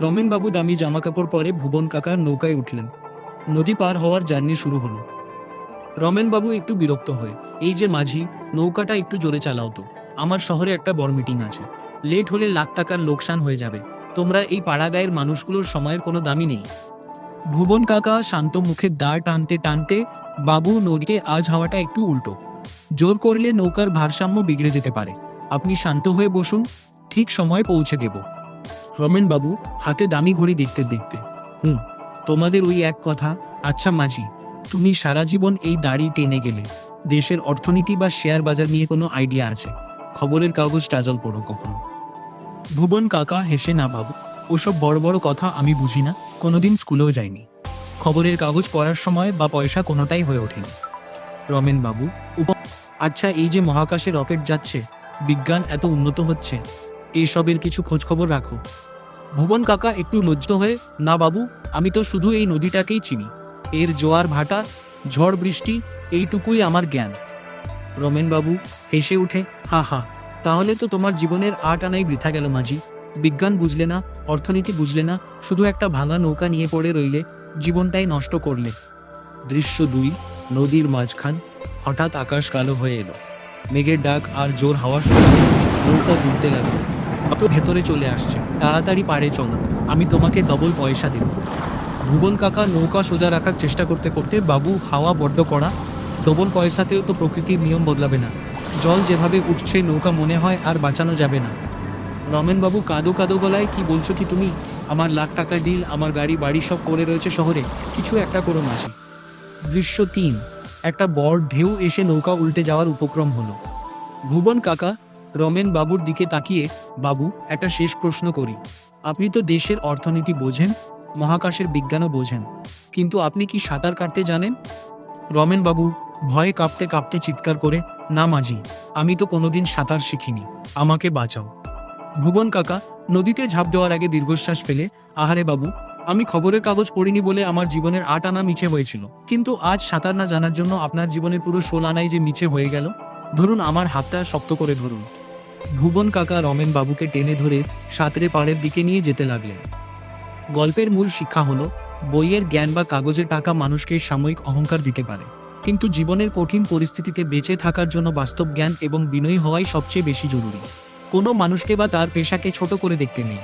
রমেনবাবু দামি জামাকাপড় পরে ভুবন কাকার নৌকায় উঠলেন। নদী পার হওয়ার জার্নি শুরু হলো। রমেনবাবু একটু বিরক্ত হয়ে, এই যে মাঝি, নৌকাটা একটু জোরে চালাও তো, আমার শহরে একটা বড় মিটিং আছে, লেট হলে লাখ টাকার লোকসান হয়ে যাবে। তোমরা এই পাড়াগাঁয়ের মানুষগুলোর সময়ের কোনো দামই নেই। ভুবন কাকা শান্ত মুখে দাঁড় টানতে টানতে, বাবু নদীতে আজ হাওয়াটা একটু উল্টো, জোর করলে নৌকার ভারসাম্য বিগড়ে যেতে পারে। আপনি শান্ত হয়ে বসুন, ঠিক সময় পৌঁছে দেব। রমেনবাবু হাতে দামি ঘড়ি দেখতে দেখতে, তোমাদের ওই এক কথা। আচ্ছা মাঝি, তুমি সারা জীবন এই দাড়ি টেনে গেলে, দেশের অর্থনীতি বা শেয়ার বাজার নিয়ে কোনো আইডিয়া আছে? খবরের কাগজ টাজল পড়ো কখনো? ভুবন কাকা হেসে, না বাবু, ওসব বড় বড় কথা আমি বুঝি না, কোনোদিন স্কুলেও যাইনি, খবরের কাগজ পড়ার সময় বা পয়সা কোনোটাই হয়ে ওঠেনি। রমেনবাবু, আচ্ছা, এই যে মহাকাশে রকেট যাচ্ছে, বিজ্ঞান এত উন্নত হচ্ছে, এইসবের কিছু খোঁজ খবর রাখো? ভুবন কাকা একটু লজ্জিত হয়ে, না বাবু, আমি তো শুধু এই নদীটাকেই চিনি, এর জোয়ার ভাটা, ঝড় বৃষ্টি, এইটুকুই আমার জ্ঞান। রমেনবাবু হেসে উঠে, হা হা, তাহলে তো তোমার জীবনের 8 আনাই বৃথা গেল মাঝি। বিজ্ঞান বুঝলে না, অর্থনীতি বুঝলে না, শুধু একটা ভাঙা নৌকা নিয়ে পড়ে রইলে, জীবনটাই নষ্ট করলে। দৃশ্য 2, নদীর মাঝখান। হঠাৎ আকাশ কালো হয়ে এলো, মেঘের ডাক আর জোর হাওয়ার সঙ্গে নৌকা ডুবতে লাগলো। অত ভেতরে চলে আসছে, তাড়াতাড়ি পাড়ে চলো, আমি তোমাকে ডবল পয়সা দেব। ভুবন কাকা নৌকা সোজা রাখার চেষ্টা করতে করতে, বাবু, হাওয়া বড্ড কড়া, ডবল পয়সাতেও তো প্রকৃতির নিয়ম বদলাবে না, জল যেভাবে উঠছে নৌকা মনে হয় আর বাঁচানো যাবে না। রমেনবাবু কাঁদো কাঁদো গলায়, কি বলছো কি তুমি? আমার লাখ টাকার ডিল, আমার গাড়ি বাড়ি সব পড়ে রয়েছে শহরে, কিছু একটা করো মাঝি। দৃশ্য 3, একটা বড় ঢেউ এসে নৌকা উল্টে যাওয়ার উপক্রম হলো। ভুবন কাকা রমেন বাবুর দিকে তাকিয়ে, বাবু, একটা শেষ প্রশ্ন করি, আপনি তো দেশের অর্থনীতি বোঝেন, মহাকাশের বিজ্ঞানও বোঝেন, কিন্তু আপনি কি সাঁতার কাটতে জানেন? রমেনবাবু ভয়ে কাঁপতে কাঁপতে চিৎকার করে, না মাঝি, আমি তো কোনোদিন সাঁতার শিখিনি, আমাকে বাঁচাও। ভুবন কাকা নদীতে ঝাঁপ দেওয়ার আগে দীর্ঘশ্বাস ফেলে, আহারে বাবু, আমি খবরের কাগজ পড়িনি বলে আমার জীবনের 8 আনা মিছে হয়েছিল, কিন্তু আজ সাঁতার না জানার জন্য আপনার জীবনের পুরো 16 আনাই যে মিছে হয়ে গেল। ধরুন আমার হাতটা শক্ত করে ধরুন। ভুবন কাকা রমেন বাবুকে টেনে ধরে সাঁতরে পাড়ের দিকে নিয়ে যেতে লাগলেন। গল্পের মূল শিক্ষা হলো, বইয়ের জ্ঞান বা কাগজের টাকা মানুষকে সাময়িক অহংকার দিতে পারে, কিন্তু জীবনের কঠিন পরিস্থিতিতে বেঁচে থাকার জন্য বাস্তব জ্ঞান এবং বিনয়ী হওয়াই সবচেয়ে বেশি জরুরি। কোনো মানুষকে বা তার পেশাকে ছোট করে দেখতে নেই।